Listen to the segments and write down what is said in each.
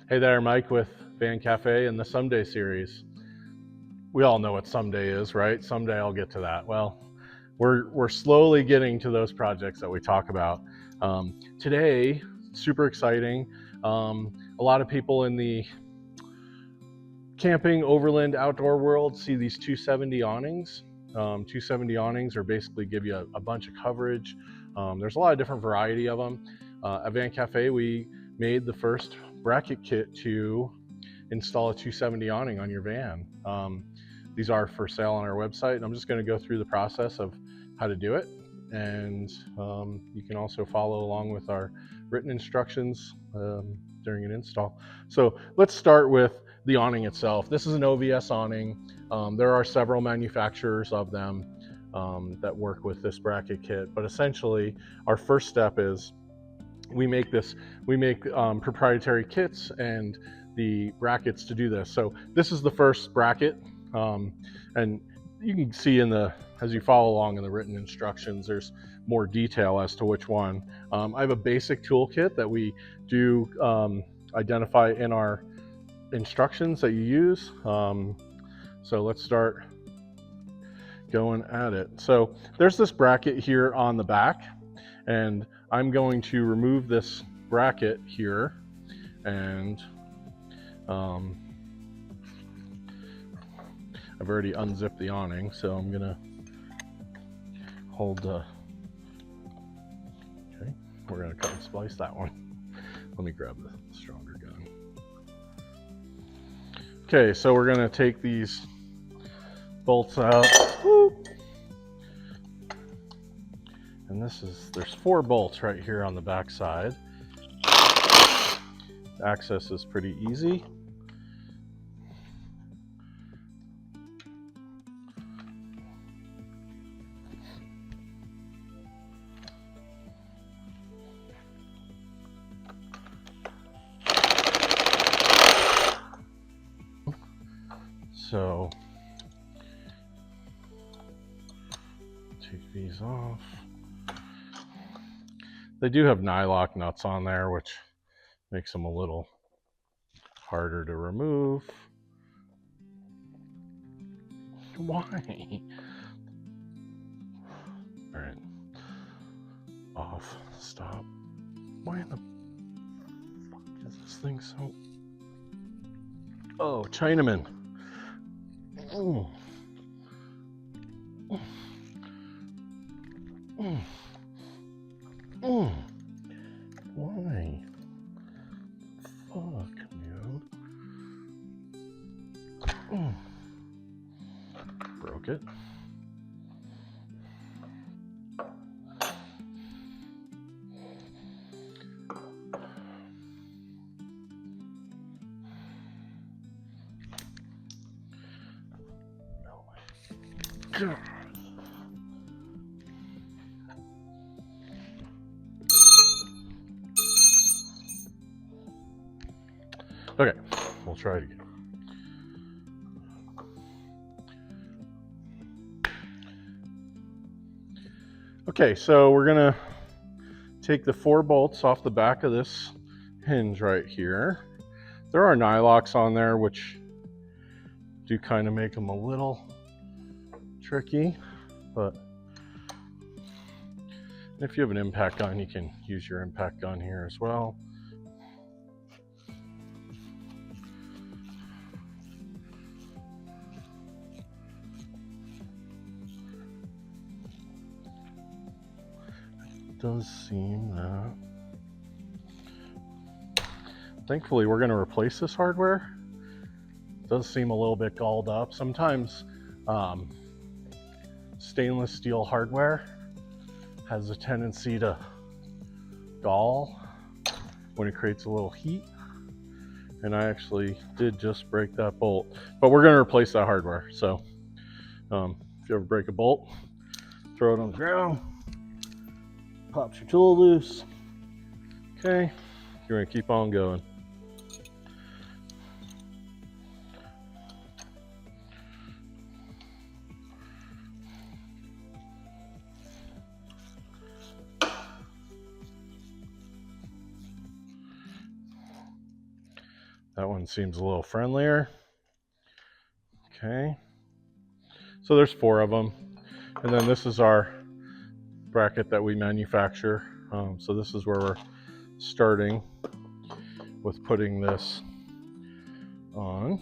Hey there, Mike with Van Cafe and the Someday series. We all know what someday is, right? Someday I'll get to that. Well, we're slowly getting to those projects that we talk about. Today, super exciting. A lot of people in the camping, overland, outdoor world see these 270 awnings. 270 awnings are basically give you a bunch of coverage. There's a lot of different variety of them. At Van Cafe, we made the first bracket kit to install a 270 awning on your van. These are for sale on our website, and I'm just going to go through the process of how to do it. And you can also follow along with our written instructions during an install. So let's start with the awning itself. This is an OVS awning. There are several manufacturers of them that work with this bracket kit, but essentially our first step is we make proprietary kits and the brackets to do this. So this is the first bracket, and you can see as you follow along in the written instructions, there's more detail as to which one. I have a basic toolkit that we do identify in our instructions that you use. So let's start going at it. So there's this bracket here on the back, and I'm going to remove this bracket here, and I've already unzipped the awning, so I'm gonna hold the, okay, we're gonna cut and splice that one. Let me grab the stronger gun. Okay, so we're gonna take these bolts out. Whoop. And there's 4 bolts right here on the back side. Access is pretty easy. So take these off. They do have nylock nuts on there, which makes them a little harder to remove. Why? All right. Off. Stop. Why in the fuck is this thing so... Oh, Chinaman. Mm. Mm. Mm. Why? Fuck, man. Mm. Broke it. God. Okay, we'll try it again. Okay, so we're gonna take the 4 bolts off the back of this hinge right here. There are nylocks on there, which do kind of make them a little tricky, but if you have an impact gun, you can use your impact gun here as well. It does seem that... Thankfully, we're going to replace this hardware. It does seem a little bit galled up. Sometimes stainless steel hardware has a tendency to gall when it creates a little heat. And I actually did just break that bolt, but we're going to replace that hardware. So if you ever break a bolt, throw it on the ground, pops your tool loose. Okay, you're going to keep on going. That one seems a little friendlier. Okay. So there's 4 of them. And then this is our bracket that we manufacture. So this is where we're starting with putting this on.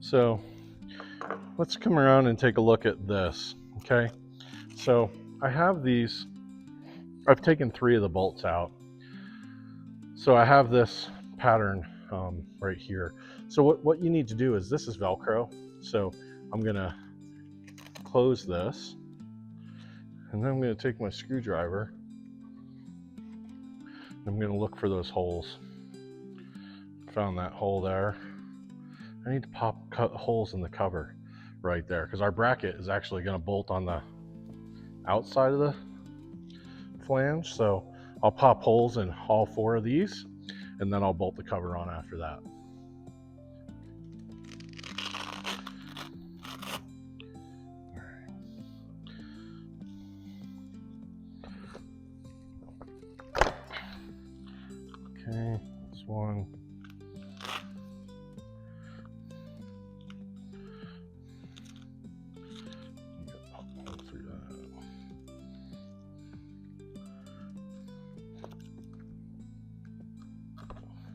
So let's come around and take a look at this. Okay. So I have these, I've taken 3 of the bolts out. So I have this pattern right here. So what you need to do is, this is Velcro. So I'm gonna close this, and then I'm gonna take my screwdriver. I'm gonna look for those holes. Found that hole there. I need to cut holes in the cover right there, because our bracket is actually gonna bolt on the outside of the flange. So I'll pop holes in all 4 of these, and then I'll bolt the cover on after that. Okay, this one.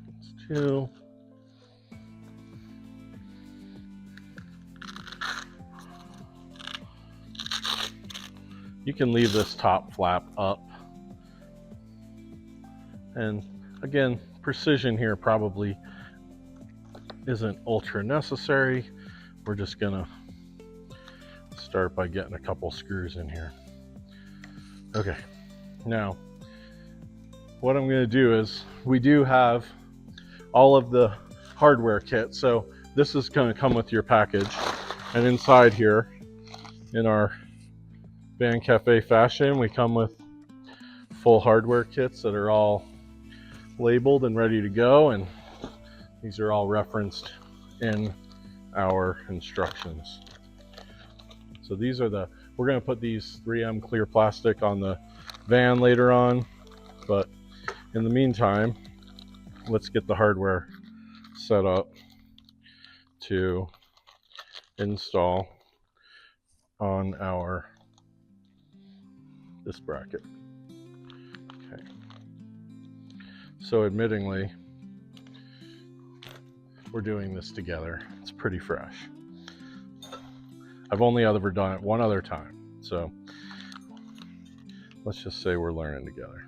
That's 2. You can leave this top flap up. And again, precision here probably isn't ultra necessary. We're just gonna start by getting a couple screws in here. Okay, now what I'm gonna do is, we do have all of the hardware kit. So this is gonna come with your package. And inside here, in our Van Cafe fashion, we come with full hardware kits that are all labeled and ready to go, and these are all referenced in our instructions. So these are we're going to put these 3M clear plastic on the van later on, but in the meantime, let's get the hardware set up to install on this bracket. Okay. So admittingly, we're doing this together. It's pretty fresh. I've only ever done it one other time. So let's just say we're learning together.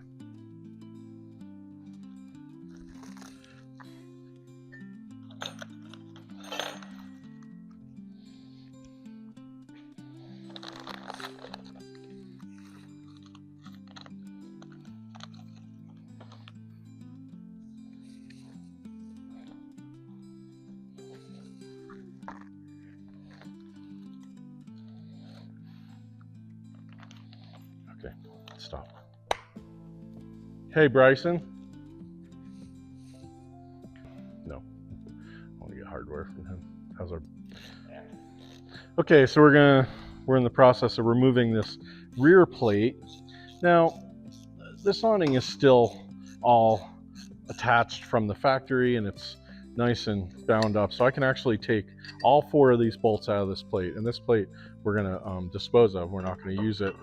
Okay, stop. Hey, Bryson. No, I want to get hardware from him. How's our... Okay, so we're in the process of removing this rear plate. Now, this awning is still all attached from the factory, and it's nice and bound up. So I can actually take all 4 of these bolts out of this plate, and this plate we're gonna dispose of. We're not gonna use it.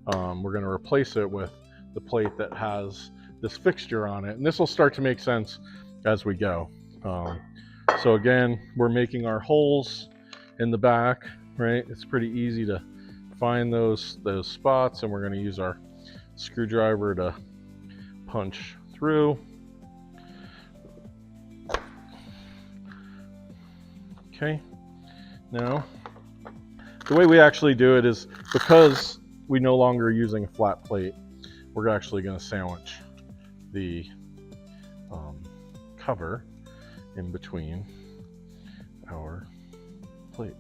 We're going to replace it with the plate that has this fixture on it, and this will start to make sense as we go. So again, we're making our holes in the back, right? It's pretty easy to find those spots, and we're going to use our screwdriver to punch through. Okay, now the way we actually do it is, because we no longer are using a flat plate, we're actually going to sandwich the cover in between our plate.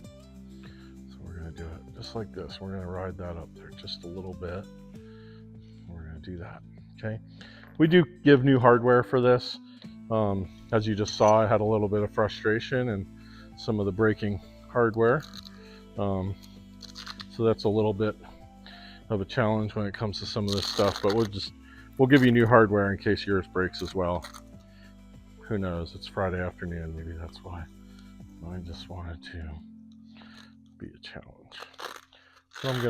So we're going to do it just like this. We're going to ride that up there just a little bit. We're going to do that. Okay. We do give new hardware for this. As you just saw, I had a little bit of frustration and some of the braking hardware. So that's a little bit of a challenge when it comes to some of this stuff, but we'll give you new hardware in case yours breaks as well. who knows? It's Friday afternoon. Maybe that's why. I just wanted to be a challenge. So I'm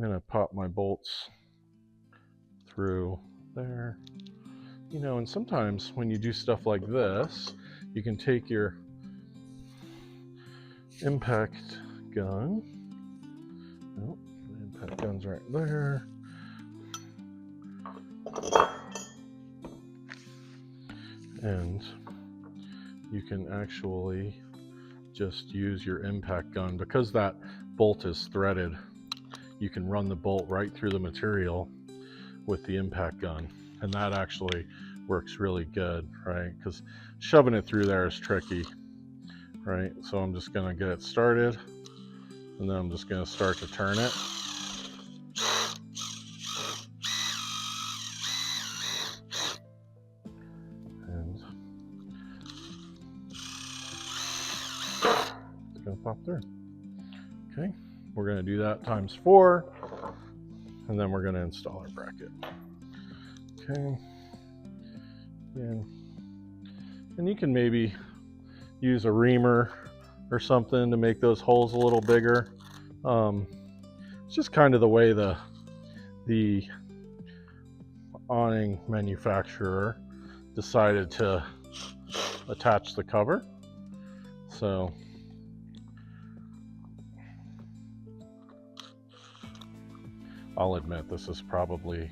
gonna pop my bolts through there. You know, and sometimes when you do stuff like this, you can take your impact gun. Oh, the impact gun's right there. And you can actually just use your impact gun. Because that bolt is threaded, you can run the bolt right through the material with the impact gun, and that actually works really good, right? Because shoving it through there is tricky, right? So I'm just gonna get it started, and then I'm just gonna start to turn it. And it's gonna pop through. Okay, we're gonna do that times 4, and then we're gonna install our bracket. Okay, and you can maybe use a reamer or something to make those holes a little bigger. It's just kind of the way the awning manufacturer decided to attach the cover. So I'll admit this is probably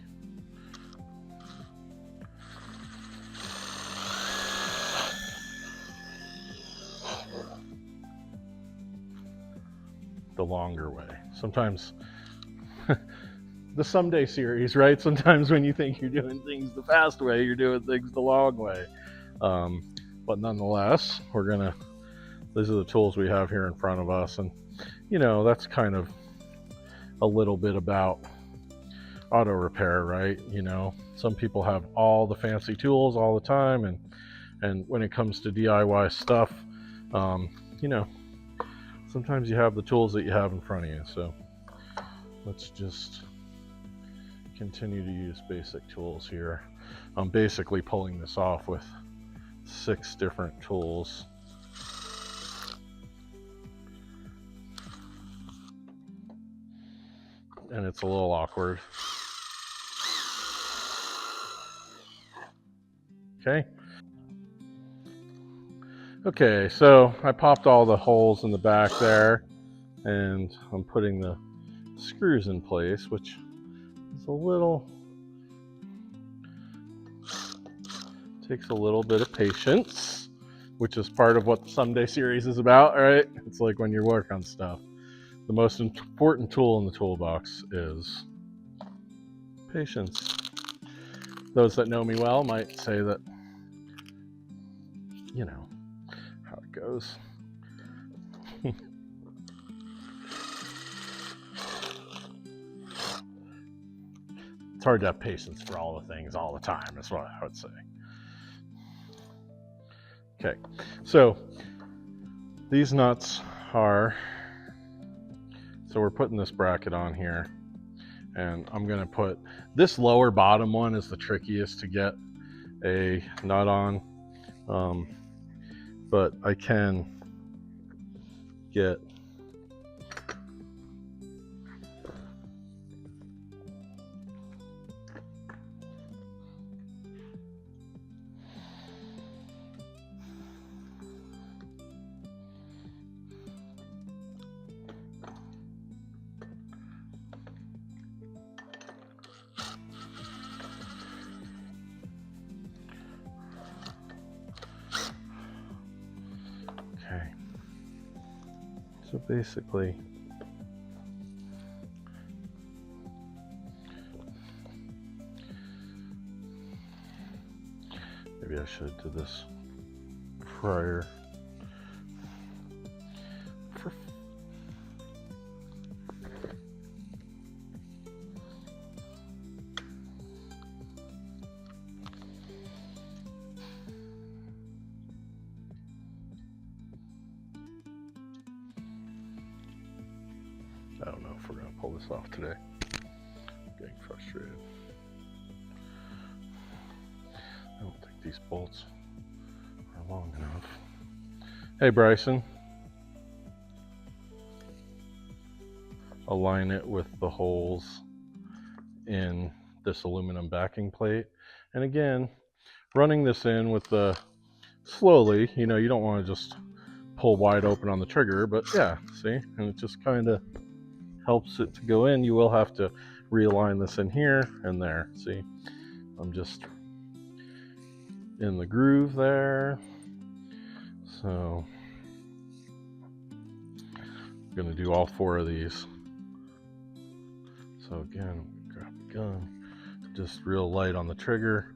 the longer way. Sometimes the someday series, right? Sometimes when you think you're doing things the fast way, you're doing things the long way. But nonetheless, these are the tools we have here in front of us. And, you know, that's kind of a little bit about auto repair, right? You know, some people have all the fancy tools all the time. And when it comes to DIY stuff, you know, sometimes you have the tools that you have in front of you. So let's just continue to use basic tools here. I'm basically pulling this off with 6 different tools. And it's a little awkward. Okay, so I popped all the holes in the back there, and I'm putting the screws in place, which is takes a little bit of patience, which is part of what the Someday series is about, right? It's like when you work on stuff, the most important tool in the toolbox is patience. Those that know me well might say that, you know how it goes. It's hard to have patience for all the things all the time, is what I would say. Okay, so these nuts are, so we're putting this bracket on here, and I'm gonna put, this lower bottom one is the trickiest to get a nut on, but I can get so basically, maybe I should do this prior. I don't know if we're going to pull this off today. I'm getting frustrated. I don't think these bolts long enough. Hey Bryson, align it with the holes in this aluminum backing plate. And again, running this in with the slowly, you know, you don't want to just pull wide open on the trigger, but yeah, see, and it just kind of helps it to go in. You will have to realign this in here and there. See, I'm just in the groove there. So I'm gonna do all 4 of these. So again, grab the gun, just real light on the trigger.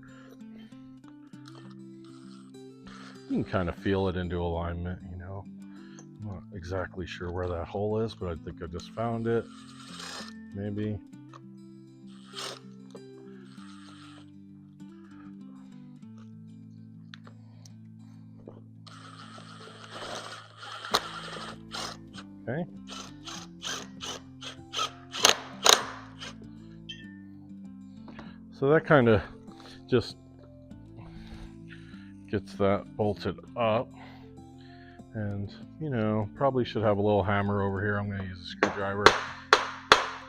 You can kind of feel it into alignment, you know. I'm not exactly sure where that hole is, but I think I just found it. Maybe. Okay. So that kind of just gets that bolted up. And, you know, probably should have a little hammer over here. I'm going to use a screwdriver.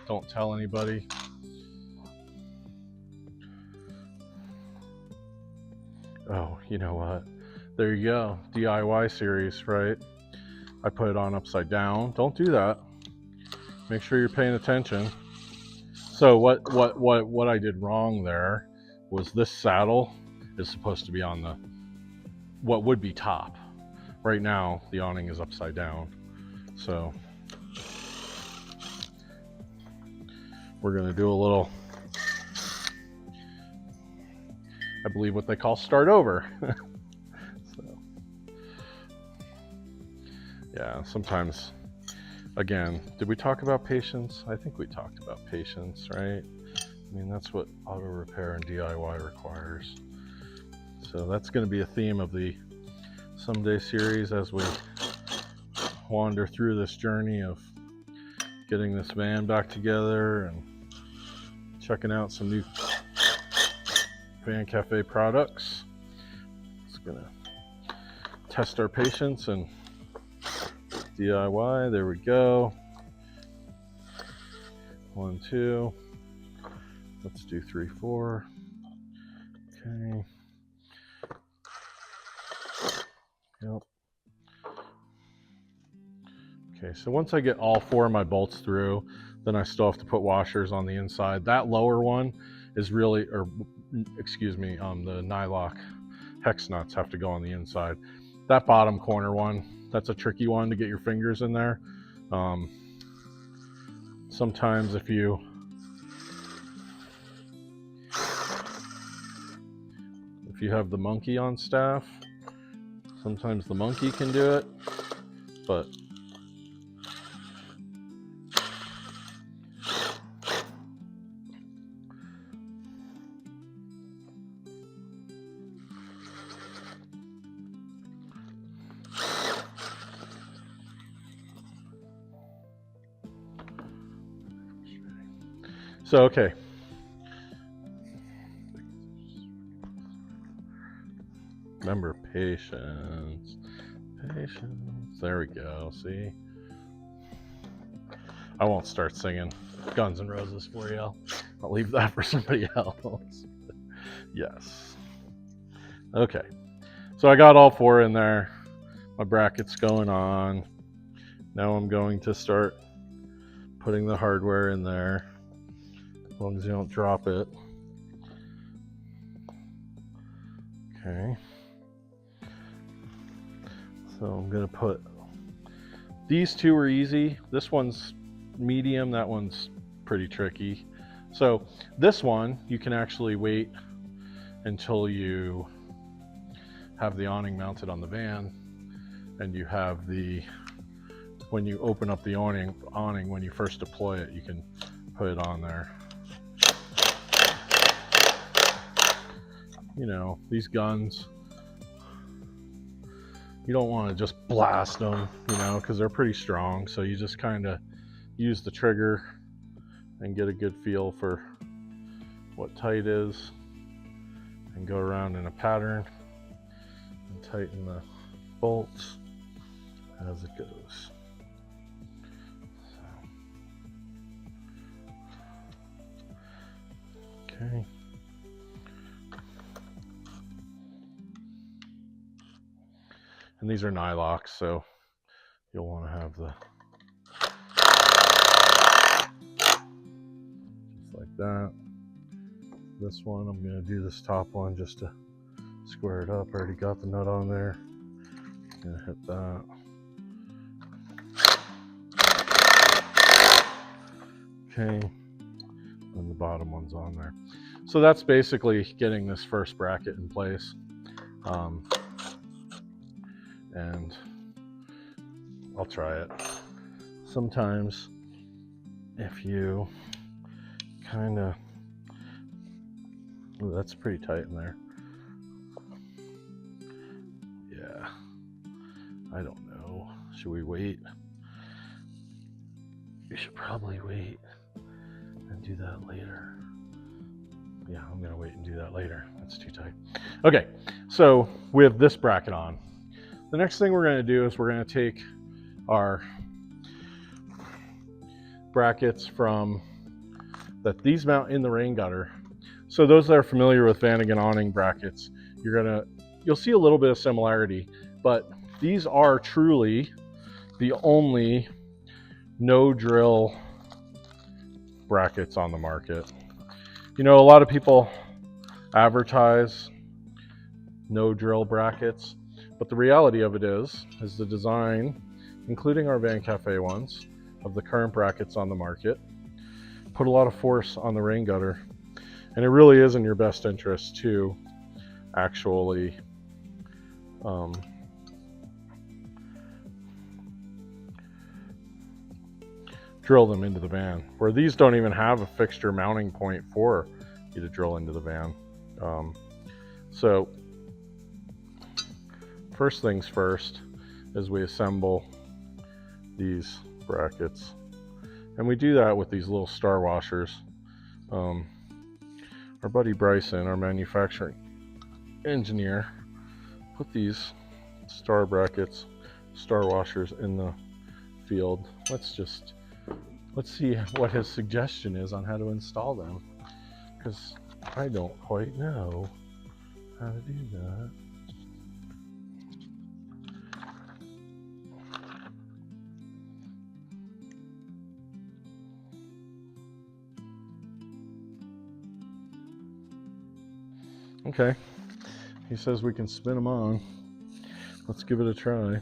Don't tell anybody. Oh, you know what? There you go. DIY series, right? I put it on upside down. Don't do that. Make sure you're paying attention. So what I did wrong there was this saddle is supposed to be on the what would be top. Right now the awning is upside down. So we're going to do a little, I believe what they call start over. So yeah, sometimes, again, did we talk about patience? I think we talked about patience, right? I mean, that's what auto repair and DIY requires. So that's going to be a theme of the Someday series as we wander through this journey of getting this van back together and checking out some new Van Cafe products. It's going to test our patience and DIY. There we go. 1, 2. Let's do 3, 4. Okay. Yep. Okay, so once I get all 4 of my bolts through, then I still have to put washers on the inside. That lower one is really, or excuse me, the nylock hex nuts have to go on the inside. That bottom corner one, that's a tricky one to get your fingers in there. Sometimes if you have the monkey on staff, sometimes the monkey can do it, but so okay. Remember, patience. Patience. There we go. See? I won't start singing Guns N' Roses for you. I'll leave that for somebody else. Yes. Okay. So I got all 4 in there. My bracket's going on. Now I'm going to start putting the hardware in there. As long as you don't drop it. Okay. So I'm going to put, these 2 are easy. This one's medium, that one's pretty tricky. So this one, you can actually wait until you have the awning mounted on the van and you have the, when you open up the awning, when you first deploy it, you can put it on there. You know, these guns, you don't want to just blast them, you know, because they're pretty strong. So you just kind of use the trigger and get a good feel for what tight is and go around in a pattern and tighten the bolts as it goes. Okay. And these are nylocks, so you'll want to have the just like that. This one, I'm going to do this top one just to square it up. I already got the nut on there. I'm going to hit that. Okay, and the bottom one's on there. So that's basically getting this first bracket in place. And I'll try it. Sometimes if you kind of, ooh, that's pretty tight in there. Yeah, I don't know. Should we wait? You should probably wait and do that later. Yeah, I'm gonna wait and do that later. That's too tight. Okay, so we have this bracket on. The next thing we're gonna do is we're gonna take our brackets from these mount in the rain gutter. So those that are familiar with Vanagon awning brackets, you'll see a little bit of similarity, but these are truly the only no drill brackets on the market. You know, a lot of people advertise no drill brackets, but the reality of it is the design, including our Van Cafe ones, of the current brackets on the market, put a lot of force on the rain gutter. And it really is in your best interest to actually drill them into the van, where these don't even have a fixture mounting point for you to drill into the van. So first things first is we assemble these brackets, and we do that with these little star washers. Our buddy Bryson, our manufacturing engineer, put these star washers in the field. Let's see what his suggestion is on how to install them, because I don't quite know how to do that. Okay, he says we can spin them on. Let's give it a try.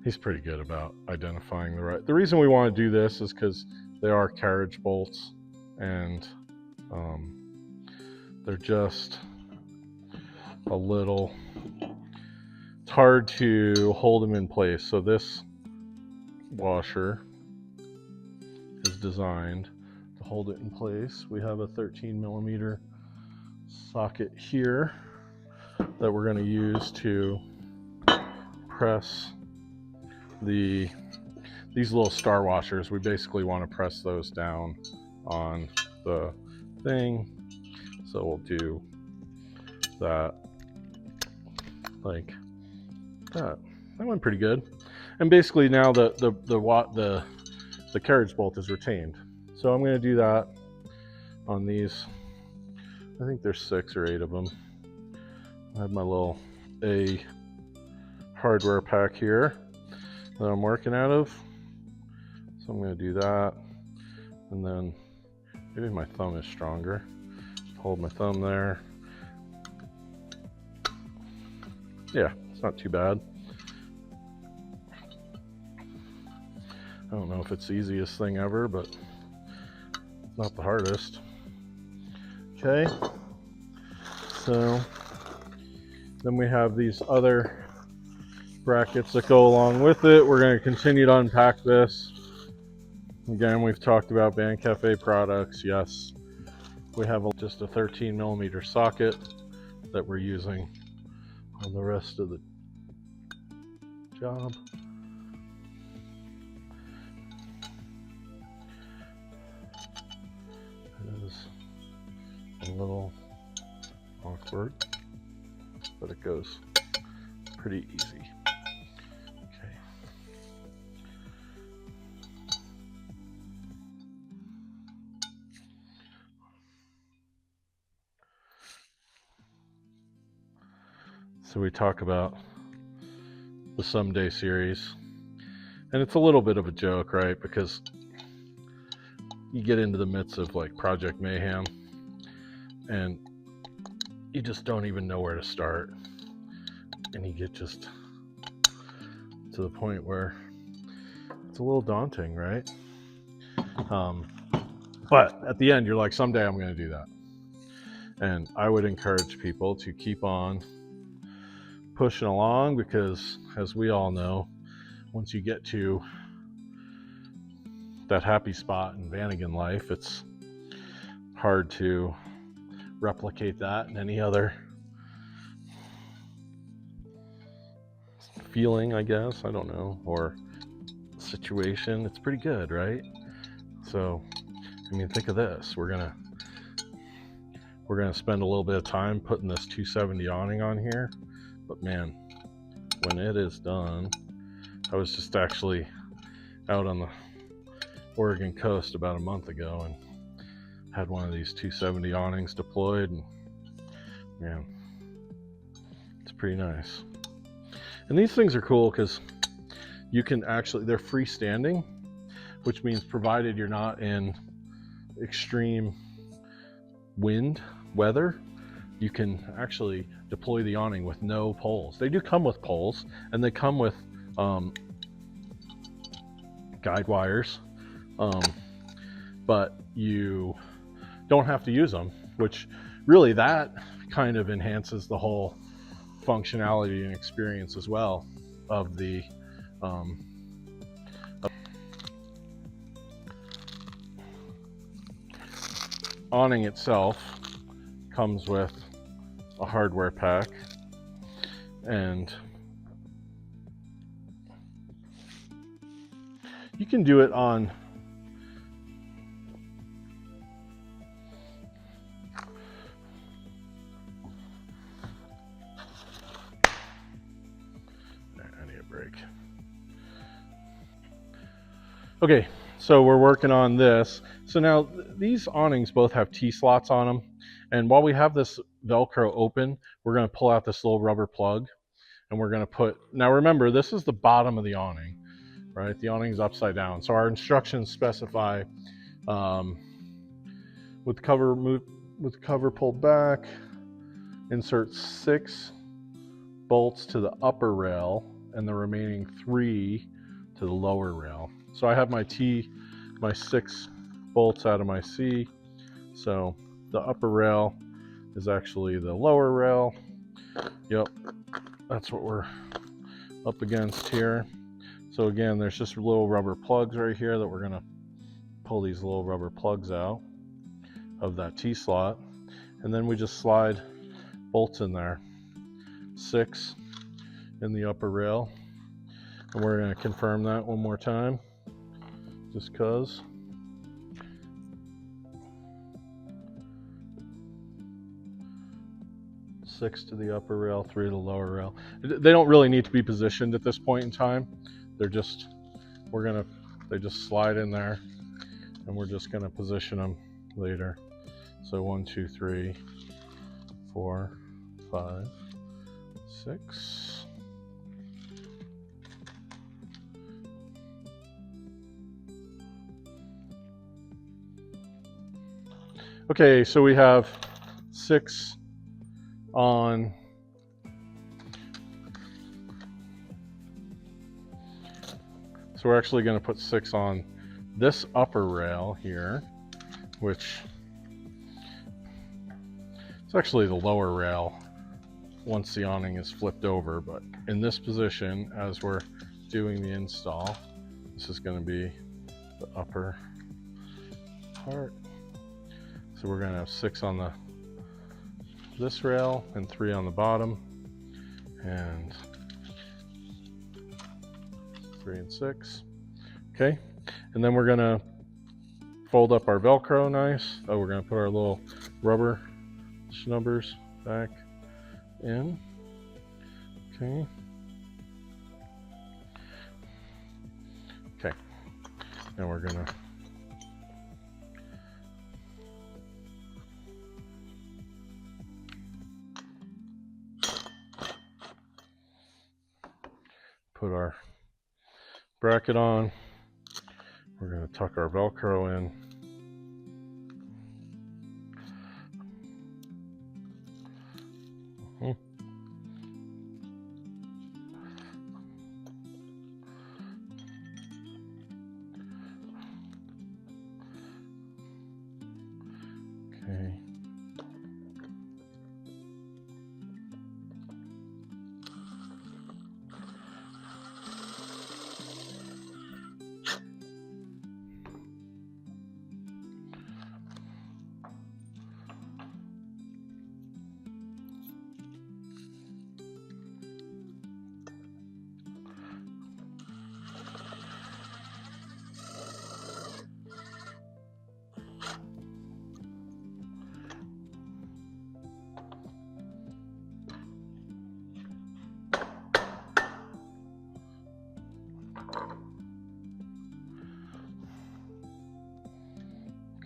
He's pretty good about identifying the right. The reason we want to do this is because they are carriage bolts, and they're just a little, it's hard to hold them in place. So this washer is designed to hold it in place. We have a 13mm socket here that we're going to use to press these little star washers. We basically want to press those down on the thing. So we'll do that like that. That went pretty good. And basically now the carriage bolt is retained. So I'm going to do that on these. I think there's 6 or 8 of them. I have my little hardware pack here that I'm working out of. So I'm going to do that. And then maybe my thumb is stronger. Hold my thumb there. Yeah, it's not too bad. I don't know if it's the easiest thing ever, but it's not the hardest. Okay, so then we have these other brackets that go along with it. We're going to continue to unpack this. Again, we've talked about Van Cafe products. Yes, we have just a 13mm socket that we're using on the rest of the job. It is a little awkward, but it goes pretty easy. Okay. So we talk about the Someday series, and it's a little bit of a joke, right? Because you get into the midst of like Project Mayhem and you just don't even know where to start, and you get just to the point where it's a little daunting, right? But at the end you're like, someday I'm going to do that. And I would encourage people to keep on pushing along, because as we all know, once you get to that happy spot in Vanagon life, it's hard to replicate that in any other feeling, I guess, I don't know, or situation. It's pretty good, right? So I mean, think of this. We're gonna spend a little bit of time putting this 270 awning on here, but man, when it is done, I was just actually out on the Oregon coast about a month ago and had one of these 270 awnings deployed, and man, it's pretty nice. And these things are cool because you can actually, they're freestanding, which means provided you're not in extreme wind weather, you can actually deploy the awning with no poles. They do come with poles, and they come with guide wires, but you don't have to use them, which really, that kind of enhances the whole functionality and experience as well of the awning itself. Comes with a hardware pack, and you can do it on I need a break. Okay, so we're working on this. So now these awnings both have T-slots on them, and while we have this Velcro open, we're going to pull out this little rubber plug, and we're going to put, now remember, this is the bottom of the awning, right? The awning is upside down. So our instructions specify with cover pulled back, insert 6 bolts to the upper rail and the remaining 3 to the lower rail. So I have my 6 bolts out of my C. So the upper rail is actually the lower rail. Yep, that's what we're up against here. So again, there's just little rubber plugs right here that we're gonna pull these little rubber plugs out of that T-slot. And then we just slide bolts in there. 6 in the upper rail. And we're gonna confirm that one more time, just cause. 6 to the upper rail, 3 to the lower rail. They don't really need to be positioned at this point in time. They're just, they just slide in there, and we're just gonna position them later. So 1, 2, 3, 4, 5, 6. Okay, so we have 6 on so we're actually going to put 6 on this upper rail here, which is actually the lower rail once the awning is flipped over, but in this position, as we're doing the install, this is going to be the upper part. So we're going to have 6 on this rail and 3 on the bottom, and 3 and 6. Okay, and then we're going to fold up our Velcro nice. Oh, we're going to put our little rubber snubbers back in. Okay. Okay. Now we're gonna put our bracket on. We're gonna tuck our Velcro in. Okay.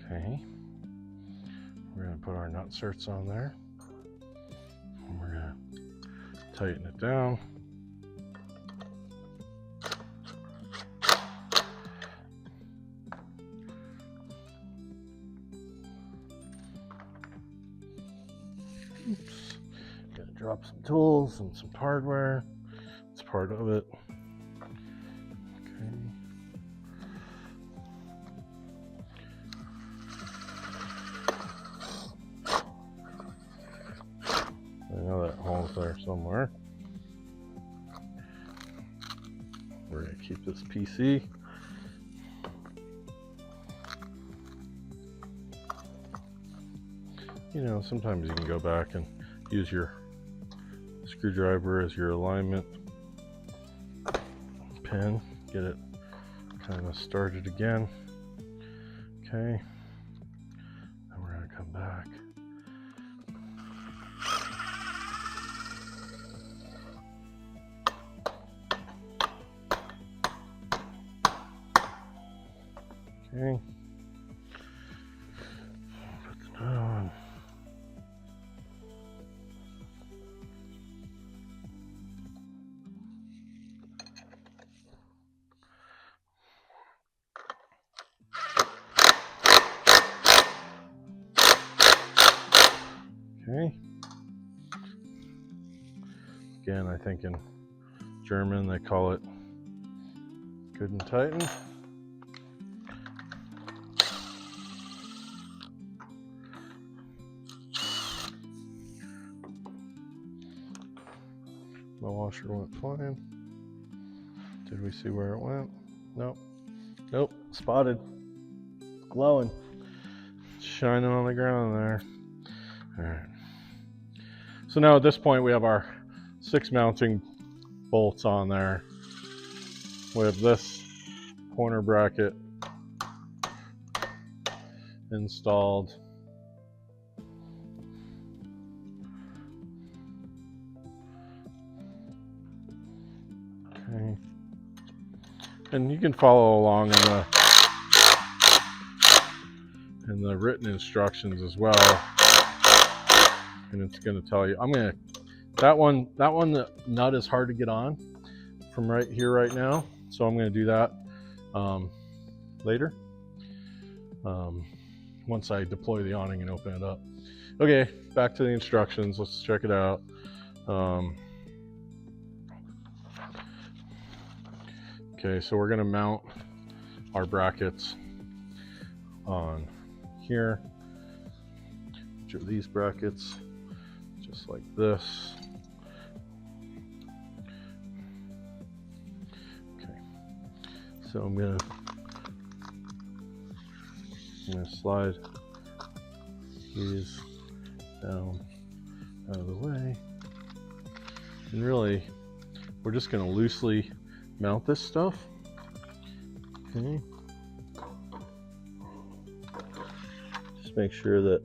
Okay, we're going to put our nut certs on there, and we're going to tighten it down. Oops, got to drop some tools and some hardware. It's part of it. Okay. I know that hole's there somewhere. We're going to keep this PC. You know, sometimes you can go back and use your screwdriver as your alignment pin, get it kind of started again. Okay, then we're going to come back. Okay, put the nut on. Okay. Again, I think in German they call it good and tighten. My washer went flying. Did we see where it went? Nope. Nope. Spotted. Glowing. Shining on the ground there. Alright. So now at this point we have our 6 mounting bolts on there. We have this corner bracket installed. Okay. And you can follow along in the written instructions as well. And it's going to tell you, that one, the nut is hard to get on from right here right now. So I'm going to do that later. Once I deploy the awning and open it up. Okay, back to the instructions. Let's check it out. Okay, so we're going to mount our brackets on here, which are these brackets, just like this. Okay, so I'm gonna slide these down out of the way, and really we're just going to loosely mount this stuff. Okay, just make sure that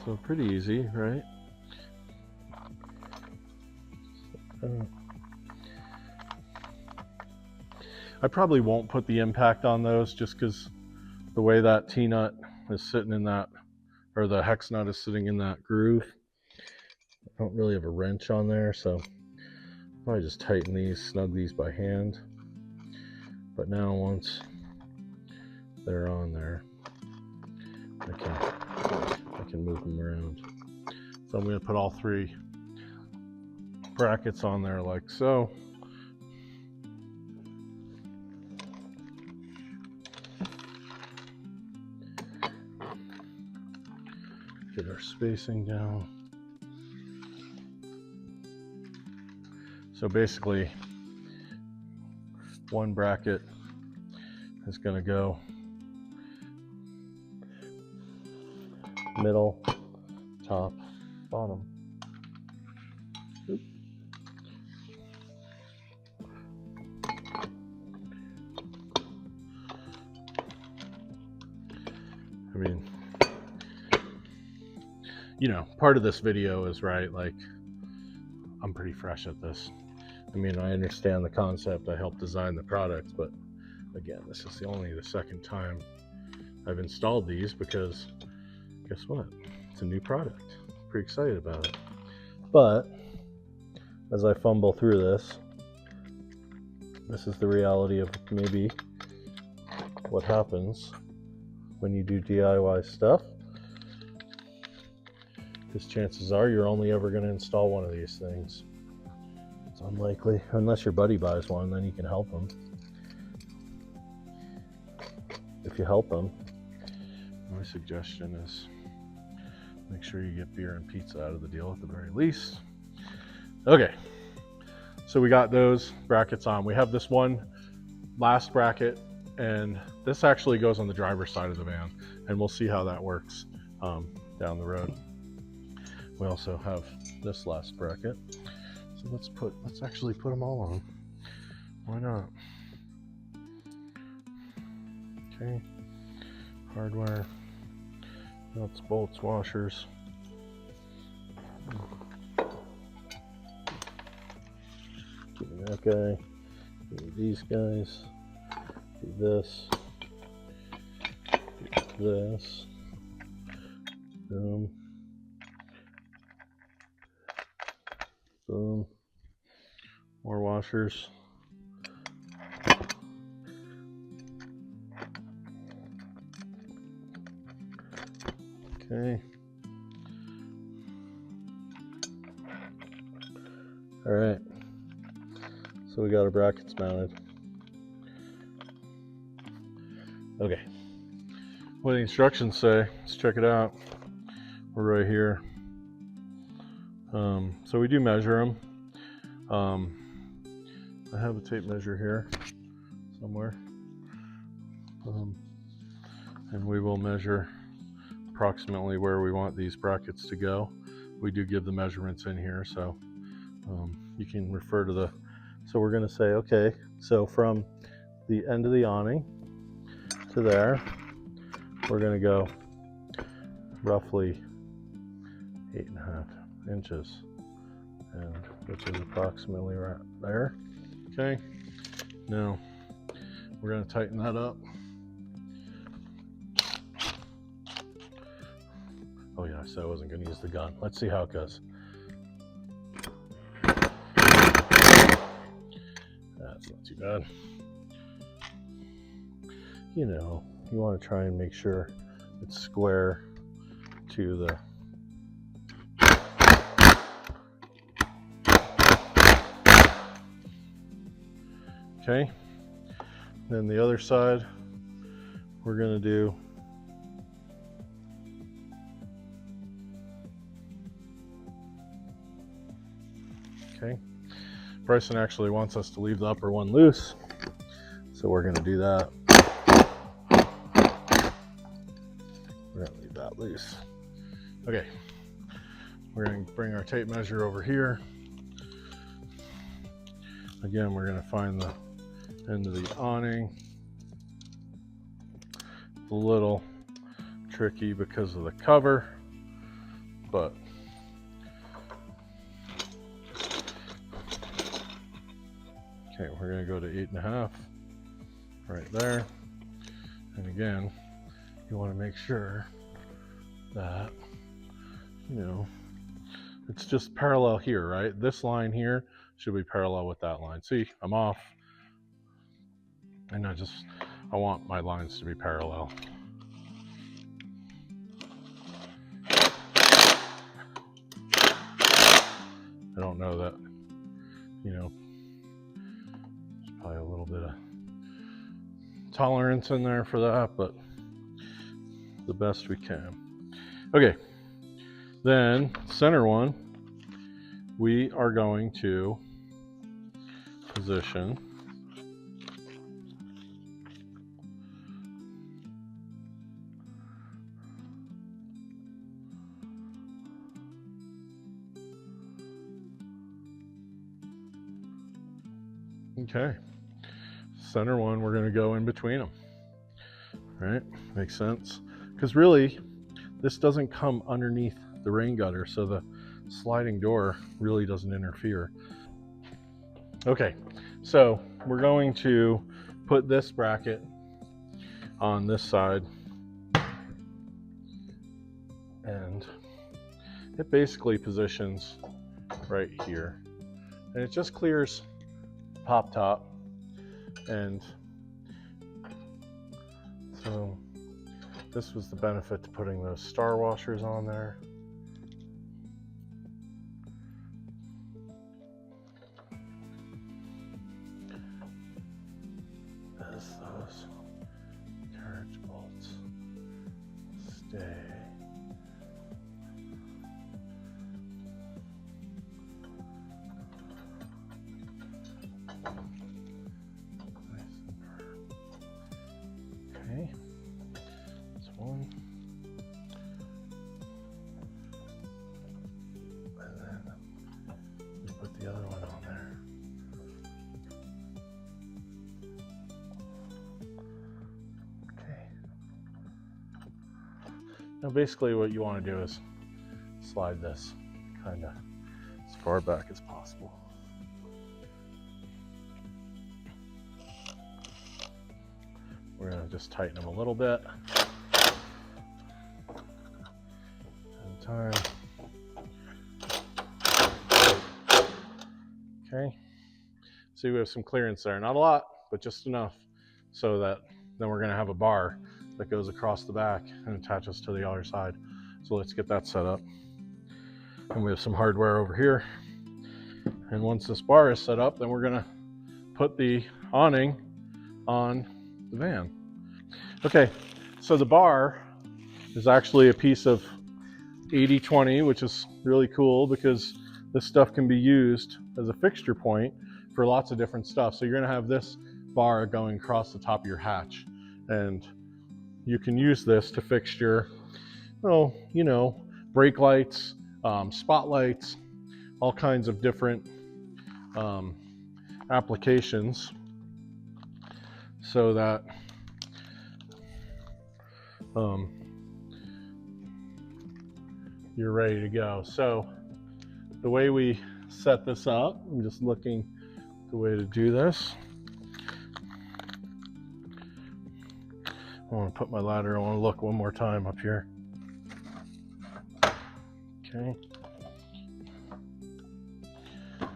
So pretty easy, right? I probably won't put the impact on those just because the way that T-nut is sitting in that, or the hex nut is sitting in that groove. I don't really have a wrench on there, so I'll probably just tighten these, snug these by hand. But now once they're on there, I can move them around. So I'm going to put all 3 brackets on there like so. Get our spacing down. So basically, one bracket is going to go middle, top, bottom. Oop. I mean, you know, part of this video is, right, like, I'm pretty fresh at this. I mean, I understand the concept, I helped design the products, but again, this is only the 2nd time I've installed these because guess what? It's a new product. Pretty excited about it. But as I fumble through this, this is the reality of maybe what happens when you do DIY stuff. Because chances are you're only ever going to install one of these things. It's unlikely, unless your buddy buys one, then you can help him. If you help him, my suggestion is make sure you get beer and pizza out of the deal at the very least. Okay, so we got those brackets on. We have this one last bracket, and this actually goes on the driver's side of the van, and we'll see how that works down the road. We also have this last bracket. So let's actually put them all on. Why not? Okay, hardware, nuts, bolts, washers. Give me that guy, give me these guys, do this, do this, boom, boom, more washers. Okay. All right. So we got our brackets mounted. Okay. What do the instructions say? Let's check it out. We're right here. So we do measure them. I have a tape measure here somewhere. And we will measure approximately where we want these brackets to go. We do give the measurements in here, so you can refer to the, so we're going to say, okay, so from the end of the awning to there, we're going to go roughly 8.5 inches, and which is approximately right there. Okay, now we're going to tighten that up. Oh yeah, I said I wasn't going to use the gun. Let's see how it goes. That's not too bad. You know, you want to try and make sure it's square to the okay. Then the other side, we're going to do okay. Bryson actually wants us to leave the upper one loose, so we're going to do that. We're going to leave that loose. Okay, we're going to bring our tape measure over here. Again, we're going to find the into the awning. A little tricky because of the cover, but okay, we're going to go to 8.5 right there. And again, you want to make sure that, you know, it's just parallel here, right? This line here should be parallel with that line. See, I'm off, and I want my lines to be parallel. I don't know that, you know, there's probably a little bit of tolerance in there for that, but the best we can. Okay, then center one, we are going to position okay, center one, we're going to go in between them, right? Makes sense, because really this doesn't come underneath the rain gutter, so the sliding door really doesn't interfere. Okay, so we're going to put this bracket on this side, and it basically positions right here, and it just clears pop top. And so this was the benefit to putting those star washers on there. As those carriage bolts stay. Okay, that's one. And then we put the other one on there. Okay. Now basically what you want to do is slide this kind of as far back as possible. We're going to just tighten them a little bit at a time. Okay, see, we have some clearance there, not a lot, but just enough so that then we're going to have a bar that goes across the back and attaches to the other side. So let's get that set up. And we have some hardware over here, and once this bar is set up, then we're going to put the awning on the van. Okay, so the bar is actually a piece of 80/20, which is really cool because this stuff can be used as a fixture point for lots of different stuff. So you're going to have this bar going across the top of your hatch, and you can use this to fixture, oh, you know, brake lights, spotlights, all kinds of different applications, so that you're ready to go. So the way we set this up, I'm just looking the way to do this. I want to put my ladder, I want to look one more time up here. Okay. All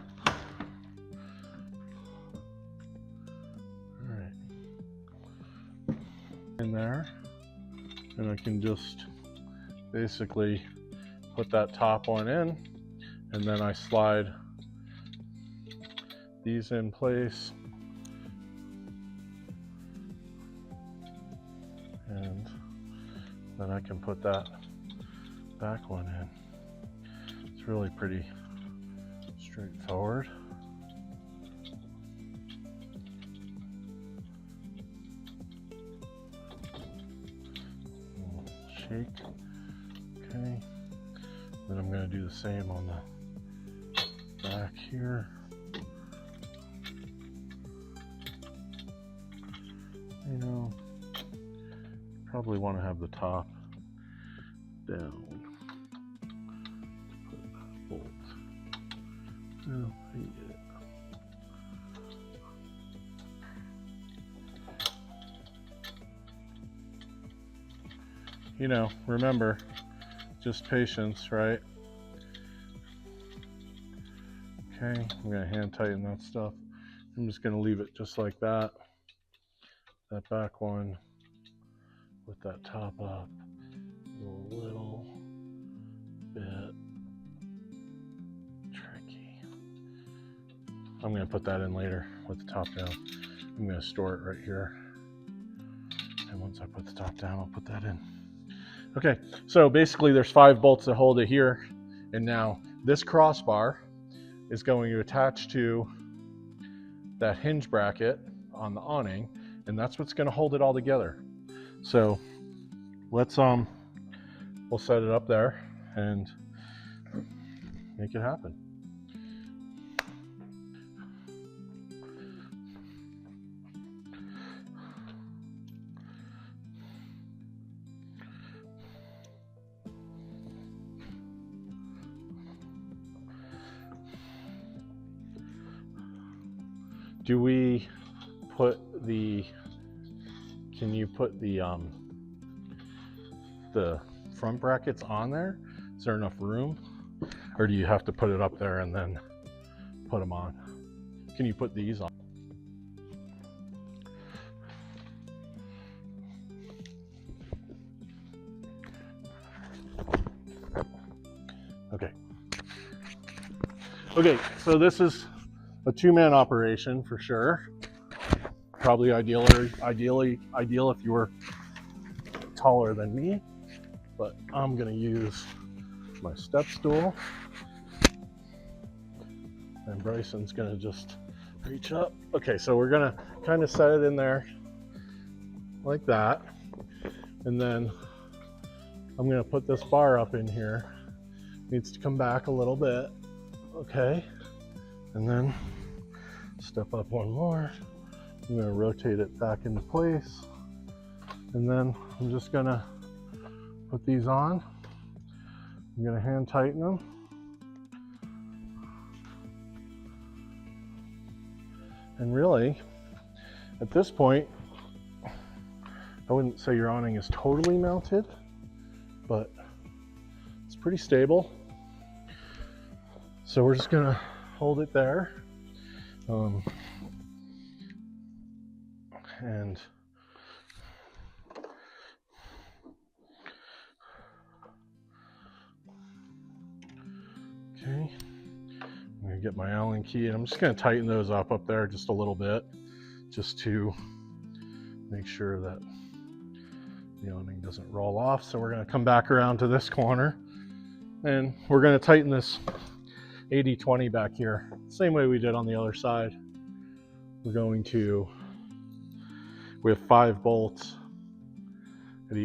right. In there, and I can just basically put that top one in, and then I slide these in place, and then I can put that back one in. It's really pretty straightforward. Shake. Okay. Then I'm going to do the same on the back here. Probably want to have the top down. Put that bolt. Oh, I can get it. You know, remember, just patience, right? Okay, I'm gonna hand tighten that stuff. I'm just gonna leave it just like that. That back one with that top up a little bit tricky. I'm gonna put that in later with the top down. I'm gonna store it right here. And once I put the top down, I'll put that in. Okay, so basically there's 5 bolts that hold it here. And now this crossbar is going to attach to that hinge bracket on the awning, and that's what's going to hold it all together. So let's we'll set it up there and make it happen. Do we put can you put the front brackets on there? Is there enough room? Or do you have to put it up there and then put them on? Can you put these on? Okay. Okay, so this is a 2-man operation for sure. Probably ideal if you were taller than me, but I'm gonna use my step stool, and Bryson's gonna just reach up. Okay, so we're gonna kind of set it in there like that, and then I'm gonna put this bar up in here. Needs to come back a little bit, okay, and then step up one more. I'm gonna rotate it back into place, and then I'm just gonna put these on. I'm gonna hand tighten them. And really, at this point, I wouldn't say your awning is totally mounted, but it's pretty stable. So we're just gonna hold it there. And okay, I'm gonna get my Allen key, and I'm just gonna tighten those up there just a little bit, just to make sure that the awning doesn't roll off. So we're gonna come back around to this corner, and we're gonna tighten this 80-20 back here, same way we did on the other side. We have 5 bolts at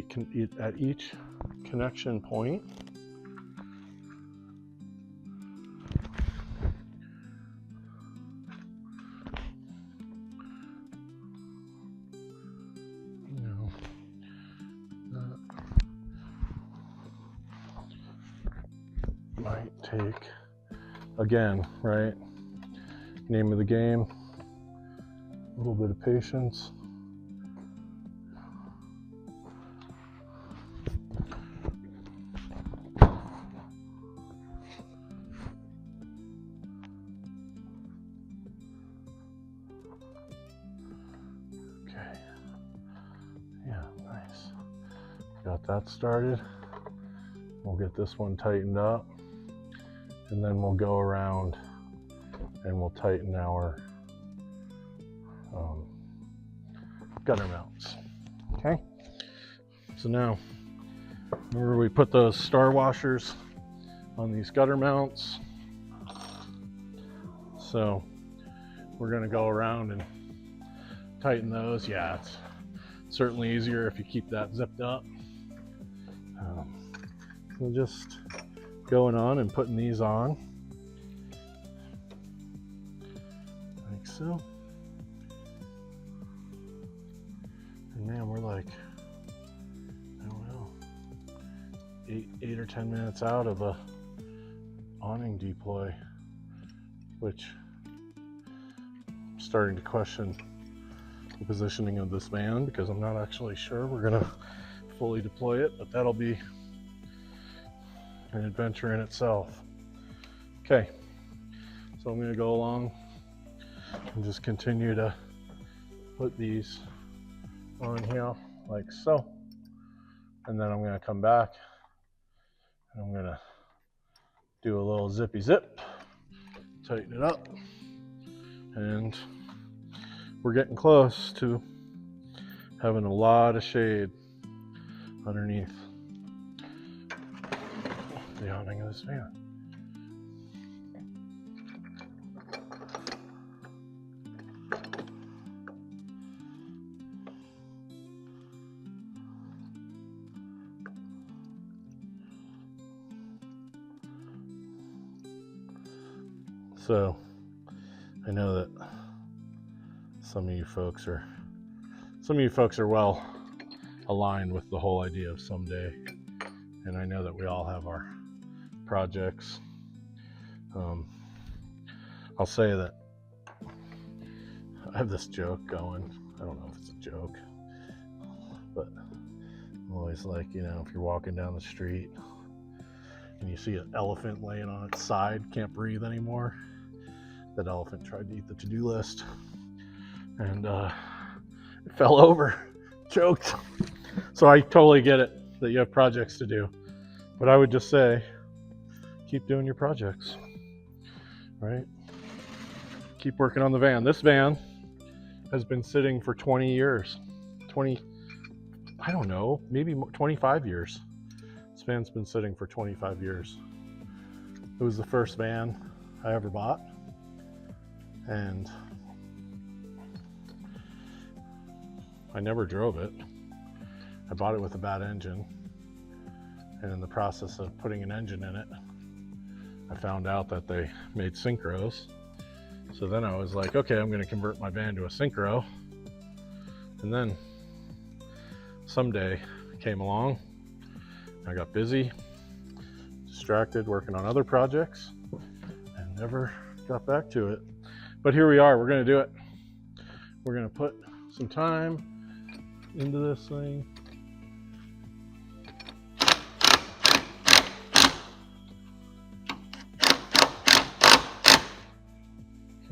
each connection point. Might take, again, right? Name of the game, a little bit of patience. Okay, yeah, nice. Got that started. We'll get this one tightened up, and then we'll go around and we'll tighten our gutter mounts. Okay, so now remember we put those star washers on these gutter mounts, so we're going to go around and tighten those. Yeah, it's certainly easier if you keep that zipped up. So just going on and putting these on like so. And man, we're like eight or 10 minutes out of a awning deploy, which I'm starting to question the positioning of this van because I'm not actually sure we're gonna fully deploy it, but that'll be an adventure in itself. Okay, so I'm gonna go along and just continue to put these on here like so, and then I'm gonna come back and I'm gonna do a little zippy zip, tighten it up, and we're getting close to having a lot of shade underneath the awning of this van. So I know that some of you folks are well aligned with the whole idea of someday, and I know that we all have our projects. I'll say that I have this joke going. I don't know if it's a joke, but I'm always like, you know, if you're walking down the street and you see an elephant laying on its side, can't breathe anymore, that elephant tried to eat the to-do list and it fell over, choked. So I totally get it that you have projects to do, but I would just say keep doing your projects, right? Keep working on the van. This van has been sitting for 20 years, I don't know, maybe 25 years. This van's been sitting for 25 years. It was the first van I ever bought, and I never drove it. I bought it with a bad engine, and in the process of putting an engine in it, I found out that they made synchros. So then I was like, okay, I'm going to convert my van to a synchro. And then someday came along, I got busy, distracted, working on other projects, and never got back to it. But here we are, we're going to do it. We're going to put some time into this thing.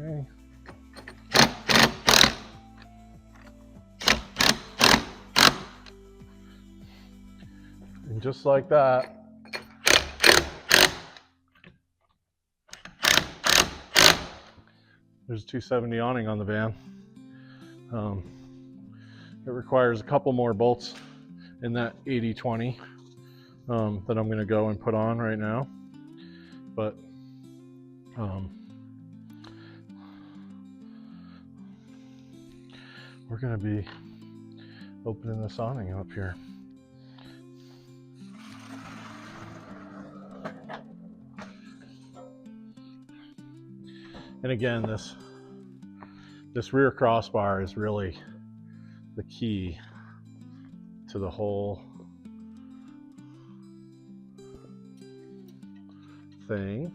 Okay. And just like that, there's a 270 awning on the van. It requires a couple more bolts in that 80-20 that I'm going to go and put on right now. But we're going to be opening this awning up here. And again, this rear crossbar is really the key to the whole thing.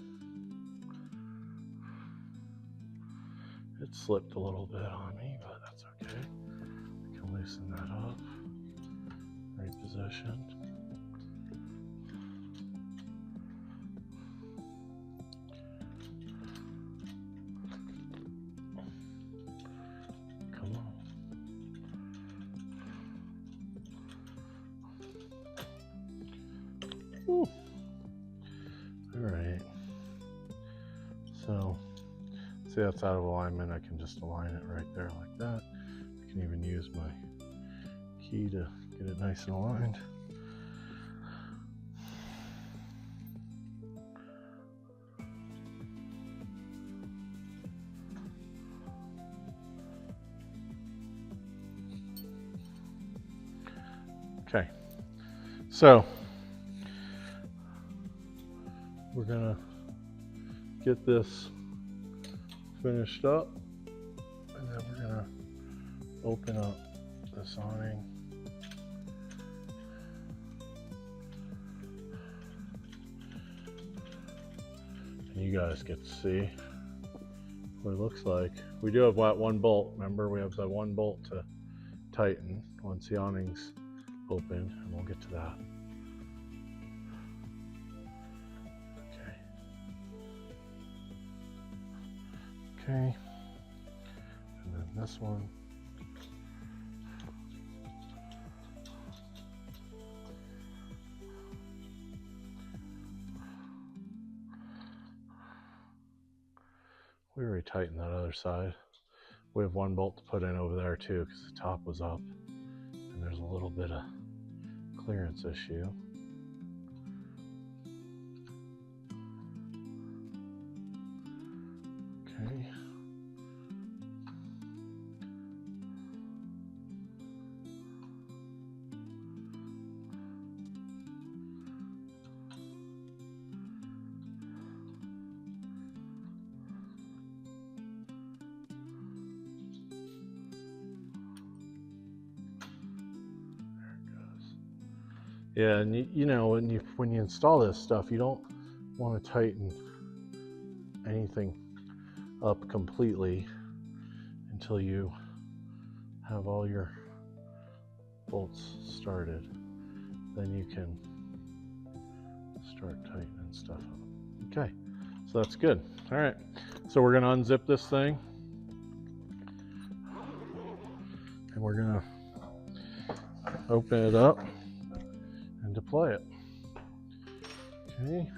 It slipped a little bit on me, but that's okay. I can loosen that up. Repositioned. Come on. Ooh. All right. So, see that's out of alignment. I can just align it right there like that. I can even use my key to get it nice and aligned. Okay, so we're gonna get this finished up, and then we're gonna open up this awning. And you guys get to see what it looks like. We do have one bolt. Remember, we have the one bolt to tighten once the awning's open, and we'll get to that. Okay. Okay. And then this one. We already tightened that other side. We have one bolt to put in over there too, because the top was up and there's a little bit of clearance issue. Okay. Yeah, and you know, when you install this stuff, you don't want to tighten anything up completely until you have all your bolts started. Then you can start tightening stuff up. Okay, so that's good. All right, so we're gonna unzip this thing, and we're gonna open it up and deploy it. Okay.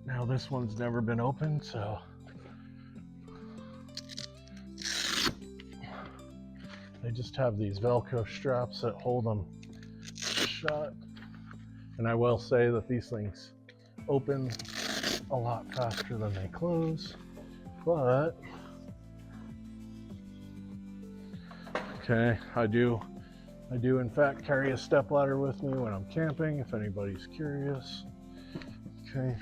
Now this one's never been opened, so they just have these Velcro straps that hold them shut. And I will say that these things open a lot faster than they close, but okay, I do in fact carry a step ladder with me when I'm camping, if anybody's curious. Okay.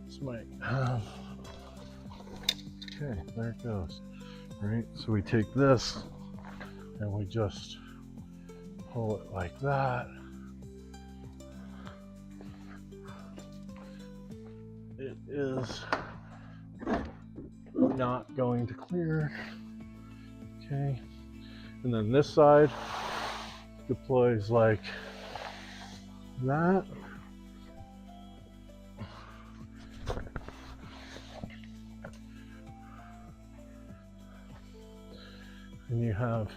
This might have, okay, there it goes. All right, so we take this and we just pull it like that. It is not going to clear. Okay, and then this side deploys like that. And you have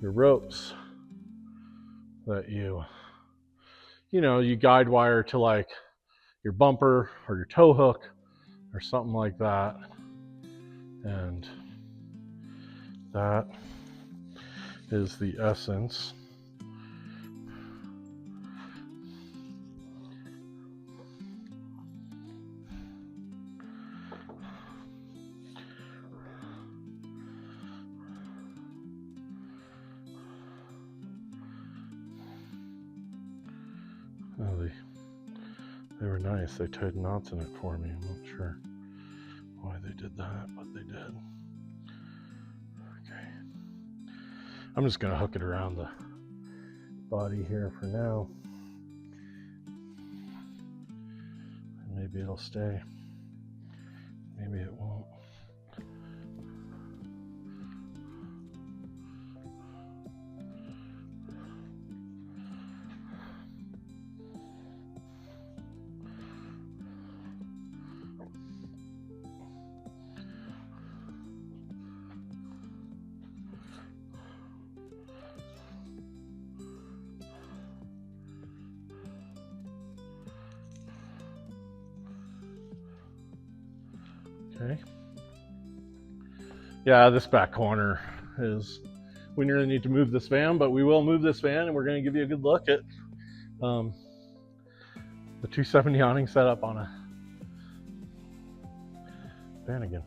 your ropes that you guide wire to like your bumper or your tow hook or something like that. And that is the essence. Oh, they were nice. They tied knots in it for me. I'm not sure why they did that, but they did. Okay. I'm just gonna hook it around the body here for now. And maybe it'll stay. Maybe it won't. Okay. Yeah, this back corner is, we really need to move this van, but we will move this van and we're going to give you a good look at the 270 awning setup on a Vanagon.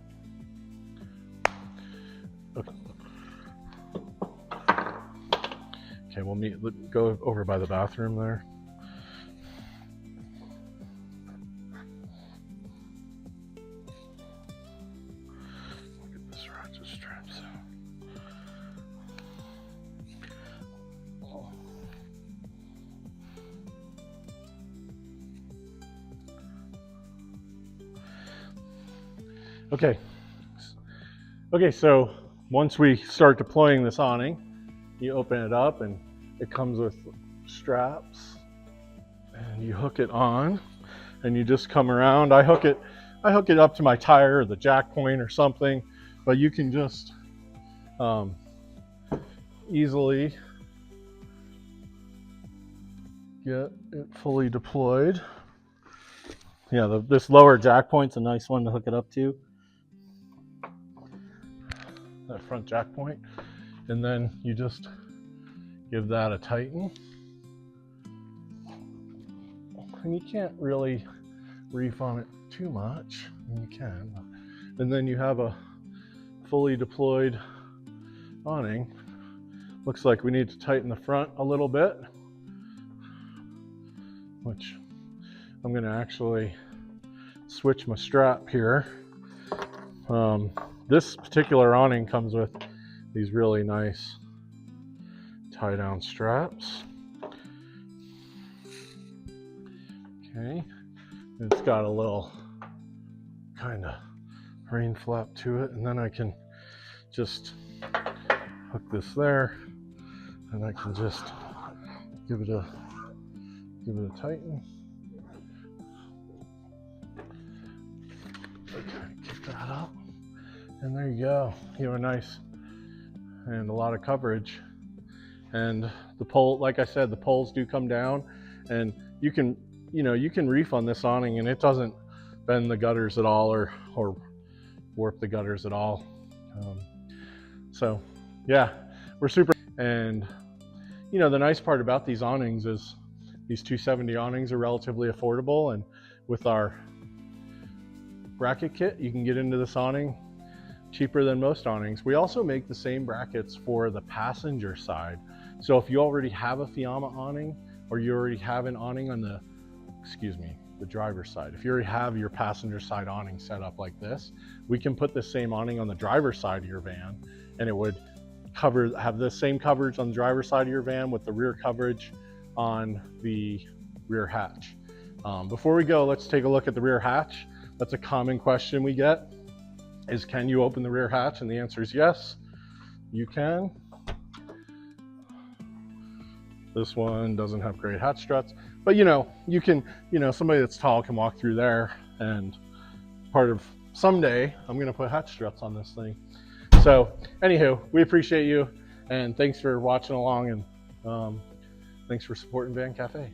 Okay, we'll go over by the bathroom there. Look at this ratchet straps. Okay. Okay, so once we start deploying this awning, you open it up and it comes with straps and you hook it on and you just come around. I hook it up to my tire or the jack point or something, but you can just easily get it fully deployed. Yeah, this lower jack point's a nice one to hook it up to. That front jack point. And then you just give that a tighten. And you can't really reef on it too much. I mean, you can. And then you have a fully deployed awning. Looks like we need to tighten the front a little bit, which I'm going to actually switch my strap here. This particular awning comes with these really nice tie down straps. Okay, it's got a little kind of rain flap to it, and then I can just hook this there, and I can just give it a tighten. Kick that up, and there you go. You have a nice and a lot of coverage. And the pole, like I said, the poles do come down, and you can reef on this awning, and it doesn't bend the gutters at all or warp the gutters at all. So yeah, we're super. And the nice part about these awnings is these 270 awnings are relatively affordable, and with our bracket kit, you can get into this awning cheaper than most awnings. We also make the same brackets for the passenger side. So if you already have a Fiamma awning, or you already have an awning on the driver's side, if you already have your passenger side awning set up like this, we can put the same awning on the driver's side of your van, and it would have the same coverage on the driver's side of your van with the rear coverage on the rear hatch. Before we go, let's take a look at the rear hatch. That's a common question we get, is can you open the rear hatch? And the answer is yes, you can. This one doesn't have great hatch struts, but you can, somebody that's tall can walk through there, and someday I'm gonna put hatch struts on this thing. So anywho, we appreciate you, and thanks for watching along, and thanks for supporting Van Cafe.